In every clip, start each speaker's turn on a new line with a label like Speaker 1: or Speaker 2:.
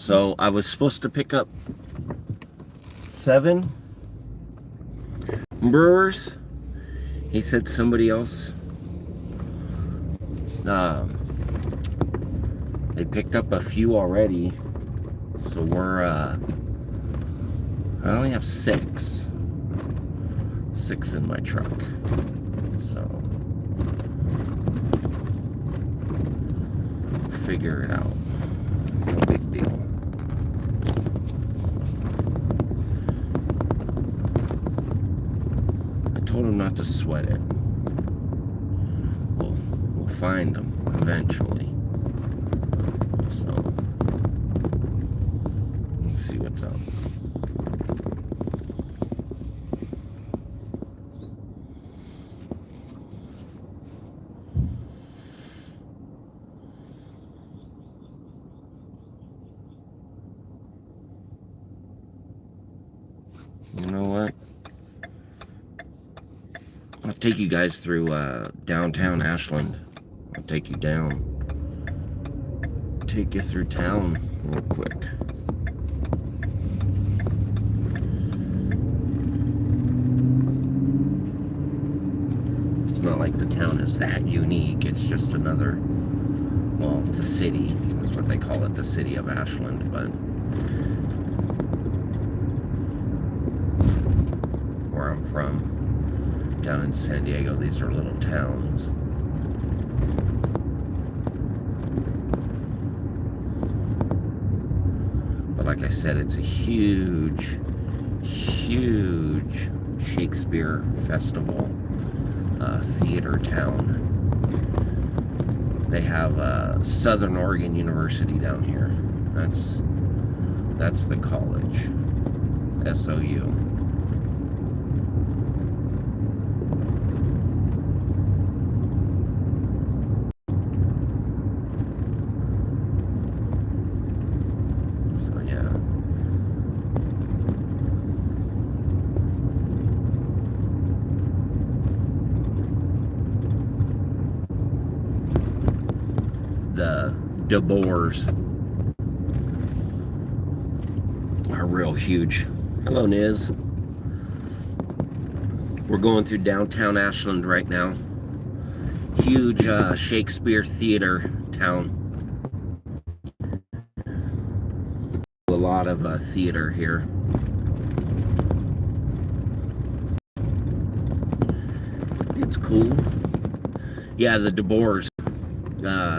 Speaker 1: So I was supposed to pick up 7 brewers. He said somebody else. They picked up a few already. So I only have 6. 6 in my truck. So figure it out. No big deal. I told him not to sweat it. We'll find them eventually. So let's see what's up. You know what? I'll take you guys through downtown Ashland. I'll take you down. Take you through town real quick. It's not like the town is that unique. It's just another, well, it's a city. That's what they call it, the city of Ashland. But where I'm from, down in San Diego, these are little towns. But like I said, it's a huge, huge Shakespeare festival theater town. They have Southern Oregon University down here. That's the college. SOU. The DeBoers are real huge. Hello, Niz. We're going through downtown Ashland right now. Huge Shakespeare theater town. A lot of theater here. It's cool. Yeah, the DeBoers.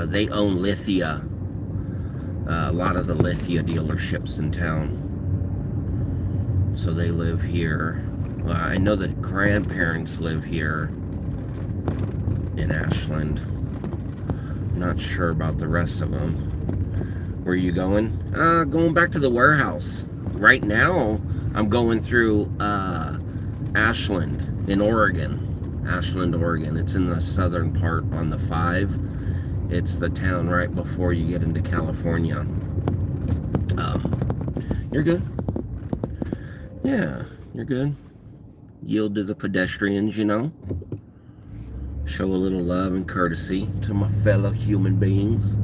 Speaker 1: They own Lithia. A lot of the Lithia dealerships in town. So they live here. I know that grandparents live here in Ashland. Not sure about the rest of them. Where are you going? Going back to the warehouse. Right now, I'm going through Ashland in Oregon. Ashland, Oregon. It's in the southern part on the 5. It's the town right before you get into California. You're good. Yeah, you're good. Yield to the pedestrians, you know. Show a little love and courtesy to my fellow human beings.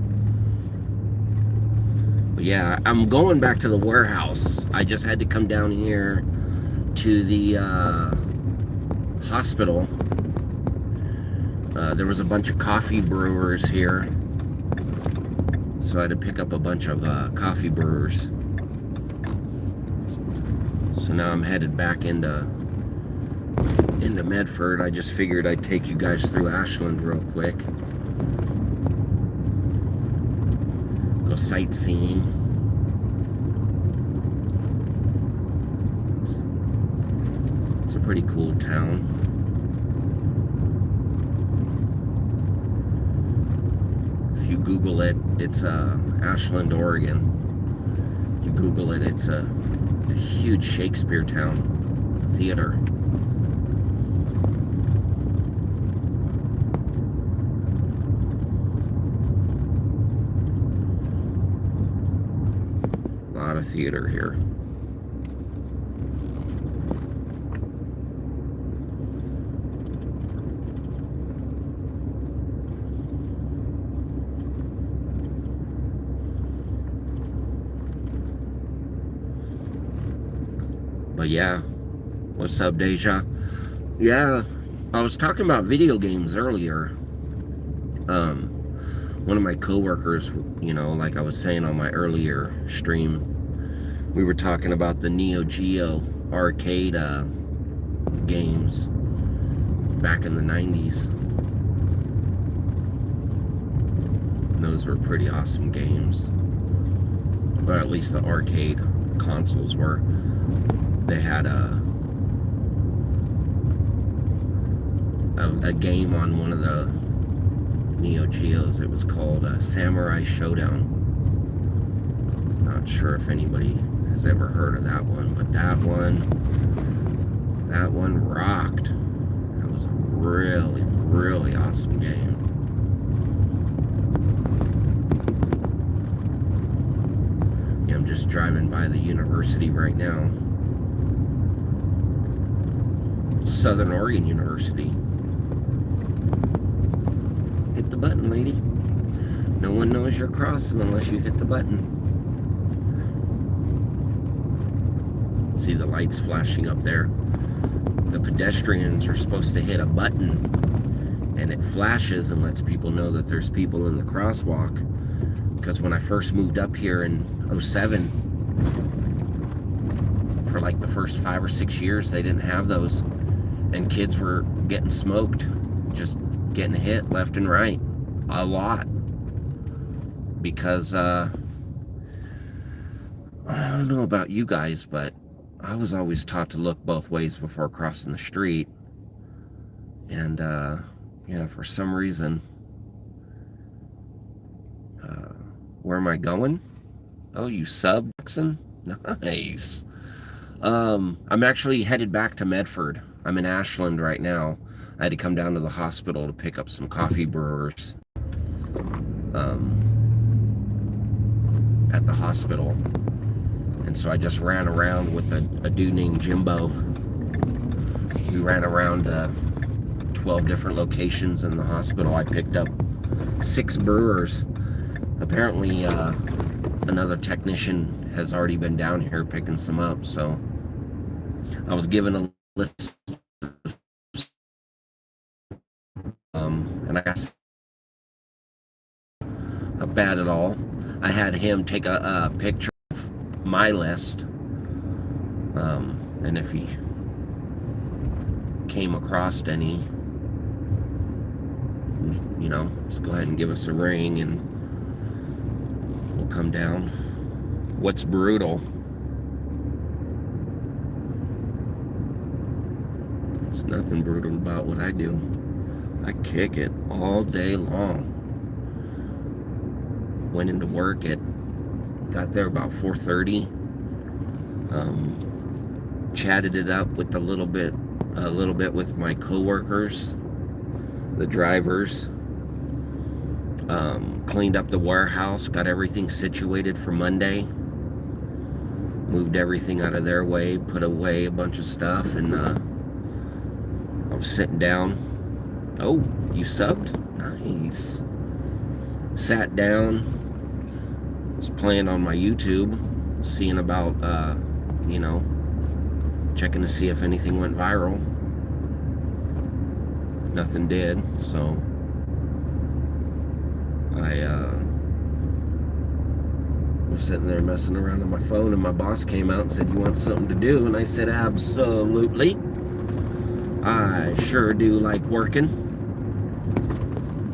Speaker 1: But yeah, I'm going back to the warehouse. I just had to come down here to the hospital. There was a bunch of coffee brewers here, so I had to pick up a bunch of coffee brewers. So now I'm headed back into Medford. I just figured I'd take you guys through Ashland real quick. Go sightseeing. It's a pretty cool town. If you Google it, it's Ashland, Oregon. You Google it, it's a huge Shakespeare town theater. A lot of theater here. But yeah, what's up, Deja? Yeah, I was talking about video games earlier. One of my coworkers, like I was saying on my earlier stream, we were talking about the Neo Geo arcade games back in the 90s. Those were pretty awesome games. Or at least the arcade consoles were. They had a game on one of the Neo Geos. It was called Samurai Showdown. Not sure if anybody has ever heard of that one, but that one rocked. That was a really, really awesome game. Yeah, I'm just driving by the university right now. Southern Oregon University. Hit the button, lady. No one knows you're crossing unless you hit the button. See the lights flashing up there? The pedestrians are supposed to hit a button and it flashes and lets people know that there's people in the crosswalk. Because when I first moved up here in 07, for like the first 5 or 6 years, they didn't have those. And kids were getting smoked, just getting hit left and right, a lot. Because, I don't know about you guys, but I was always taught to look both ways before crossing the street. And, yeah, for some reason, where am I going? Oh, you sub, Jackson? Nice. I'm actually headed back to Medford. I'm in Ashland right now. I had to come down to the hospital to pick up some coffee brewers at the hospital. And so I just ran around with a dude named Jimbo. We ran around 12 different locations in the hospital. I picked up 6 brewers. Apparently, another technician has already been down here picking some up, so I was given a list. And I guess not bad at all. I had him take a picture of my list, and if he came across any, just go ahead and give us a ring and we'll come down. What's brutal? There's nothing brutal about what I do. I kick it all day long. Went into work got there about 4:30. Chatted it up with a little bit with my coworkers, the drivers. Cleaned up the warehouse, got everything situated for Monday. Moved everything out of their way, put away a bunch of stuff, and I was sitting down. Oh, you subbed? Nice. Sat down, was playing on my YouTube, seeing about, checking to see if anything went viral. Nothing did, so I was sitting there messing around on my phone, and my boss came out and said, "You want something to do?" And I said, "Absolutely. I sure do like working."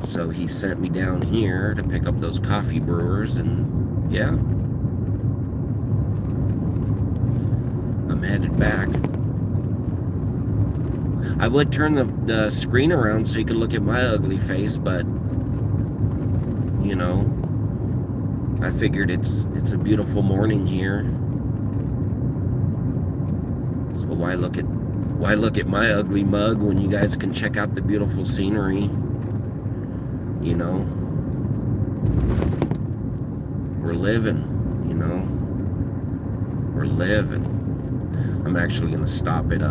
Speaker 1: So he sent me down here to pick up those coffee brewers, and yeah, I'm headed back. I would turn the screen around so you could look at my ugly face, but I figured it's a beautiful morning here, so why look at my ugly mug when you guys can check out the beautiful scenery? We're living, we're living. I'm actually gonna stop at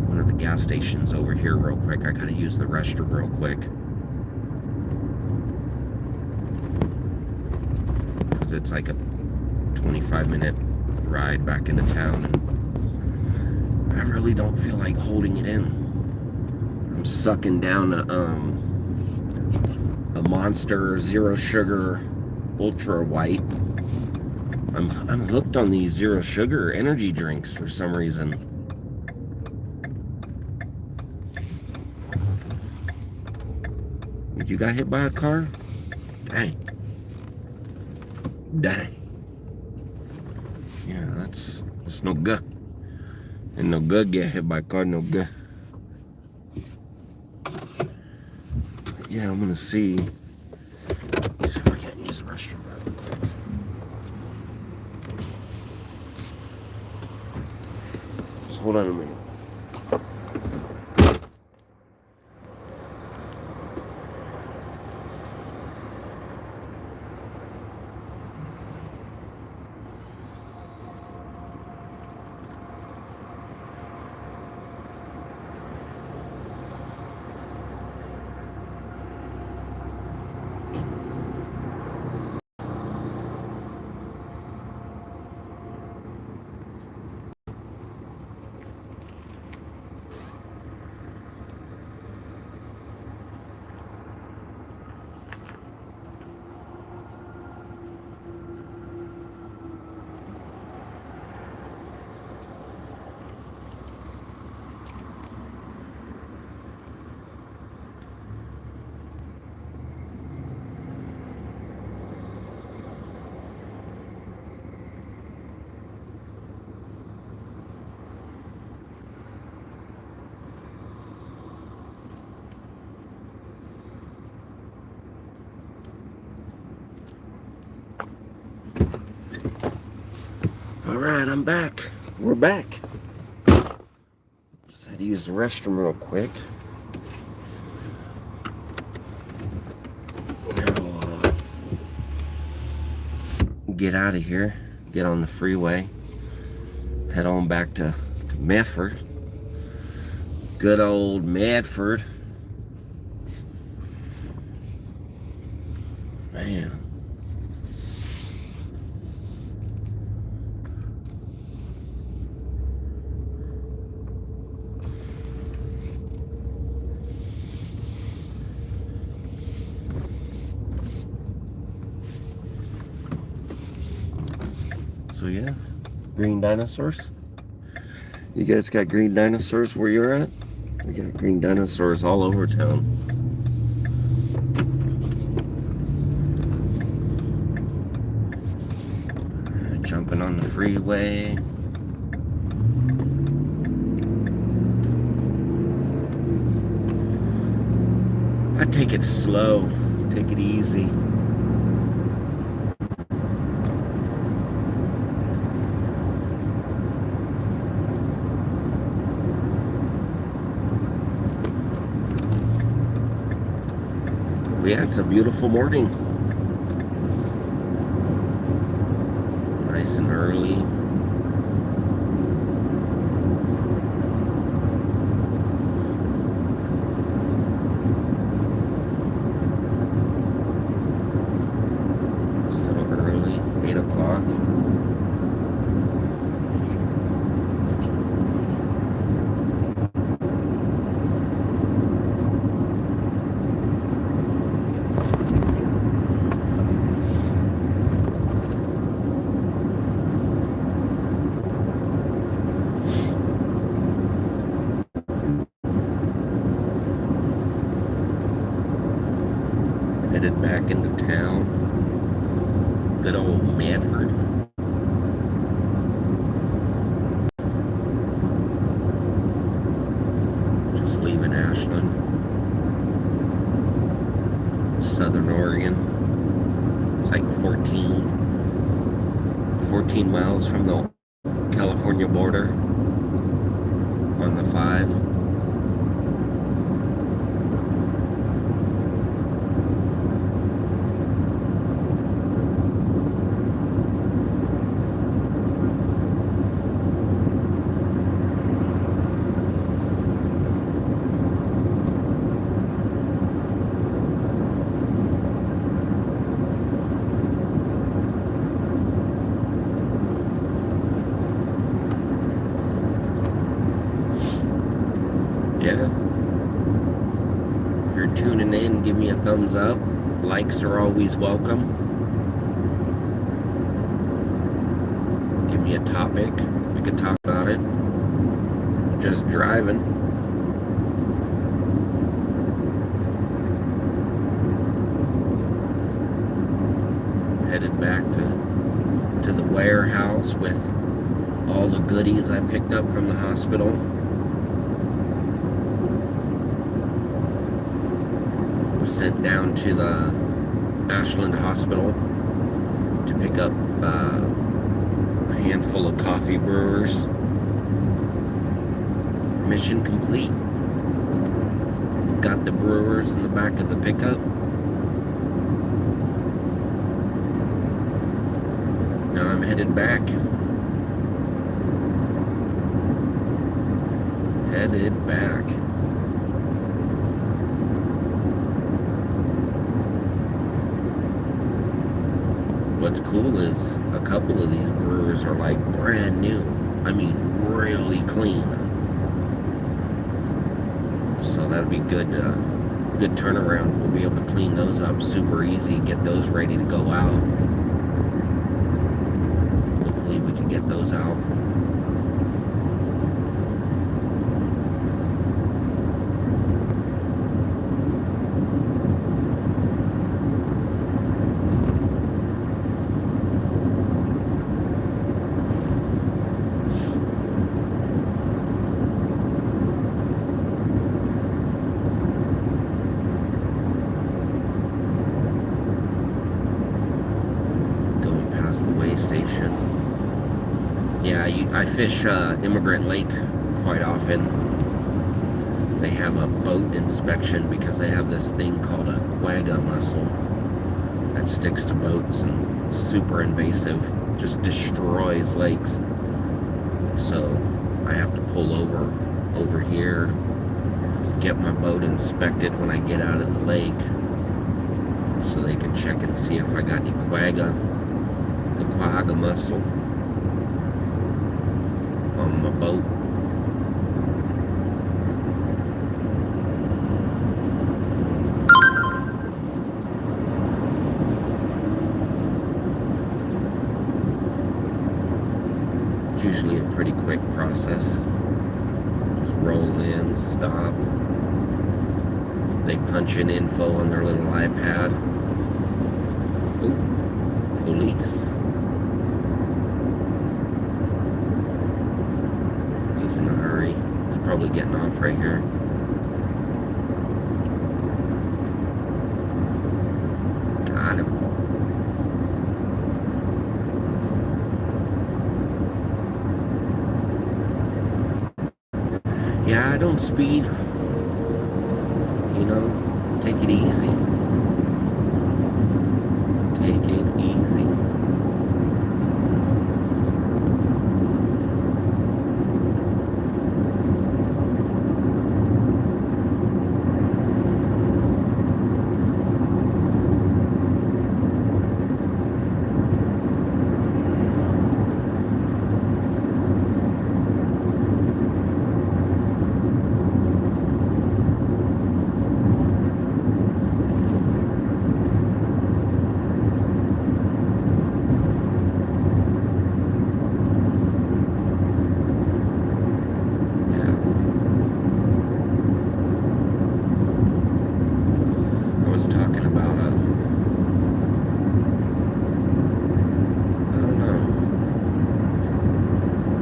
Speaker 1: one of the gas stations over here real quick. I gotta use the restroom real quick. It's like a 25-minute ride back into town, and I really don't feel like holding it in. I'm sucking down a Monster Zero Sugar Ultra White. I'm hooked on these zero sugar energy drinks for some reason. You got hit by a car? Dang. Dang. Yeah, that's no good. And no good get hit by a car, no good. Yeah, I'm gonna see. Let's see if I can't use the restroom real quick. Just hold on a minute. All right, I'm back. We're back. Just had to use the restroom real quick. Now, get out of here. Get on the freeway. Head on back to Medford. Good old Medford. Man. So yeah, green dinosaurs. You guys got green dinosaurs where you're at? We got green dinosaurs all over town. Jumping on the freeway. I take it slow, take it easy. Yeah, it's a beautiful morning. Nice and early. Still early, 8 o'clock. Headed back into town. Good old Medford. Just leaving Ashland, Southern Oregon. It's like 14 miles from the California border on the 5. me a thumbs up. Likes are always welcome. Give me a topic. We could talk about it. Just driving. Headed back to the warehouse with all the goodies I picked up from the hospital. Was sent down to the Ashland Hospital to pick up a handful of coffee brewers. Mission complete. Got the brewers in the back of the pickup. Now I'm headed back. Headed back. What's cool is a couple of these brewers are like brand new. I mean, really clean. So that'll be good. Good turnaround. We'll be able to clean those up super easy. Get those ready to go out. Hopefully we can get those out. Station. Yeah, I fish Immigrant Lake quite often. They have a boat inspection because they have this thing called a quagga mussel that sticks to boats and super invasive, just destroys lakes. So I have to pull over here, get my boat inspected when I get out of the lake so they can check and see if I got any quagga. The quagga mussel on my boat. It's usually a pretty quick process. Just roll in, stop. They punch in info on their little iPad. Oh, police. In a hurry. He's probably getting off right here. Got him. Yeah, I don't speed. You know, take it easy. Take it easy. Talking about I don't know,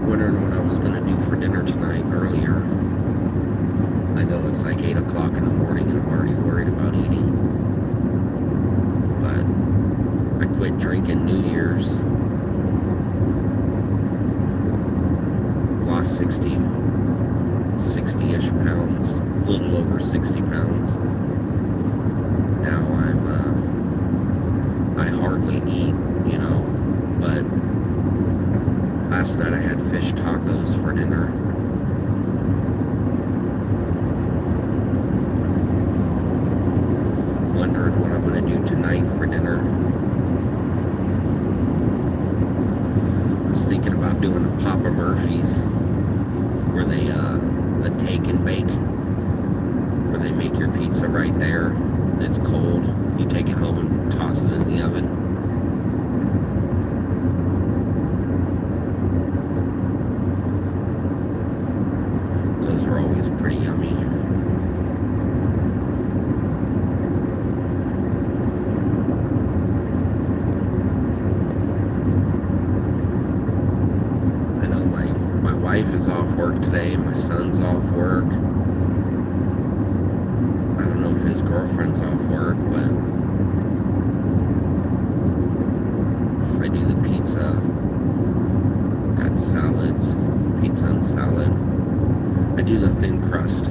Speaker 1: wondering what I was going to do for dinner tonight earlier. I know it's like 8 o'clock in the morning and I'm already worried about eating, but I quit drinking New Year's, lost 60-ish pounds, a little over 60 pounds. Now I hardly eat, you know, but last night I had fish tacos for dinner. Wondering what I'm going to do tonight for dinner. I was thinking about doing a Papa Murphy's, where they, the take and bake, where they make your pizza right there. It's cold. You take it home and toss it in the oven. Those are always pretty yummy. I know my wife is off work today. My son's off work. I don't know if his girlfriend's off work, but if I do the pizza, got salads, pizza and salad. I do the thin crust.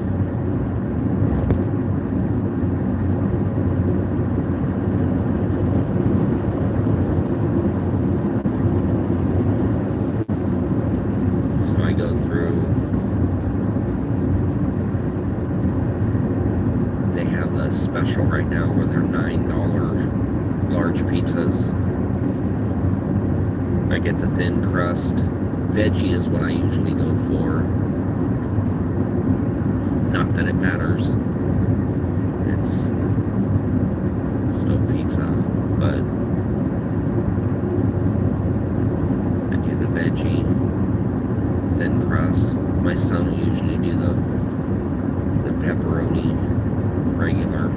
Speaker 1: So I go through. They have the special right now where they're $9 large pizzas. I get the thin crust. Veggie is what I usually go for. Not that it matters. It's still pizza, but I do the veggie, thin crust. My son will usually do the pepperoni regular.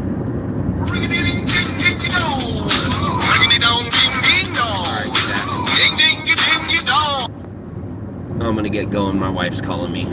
Speaker 1: Alright, I'm gonna get going. My wife's calling me.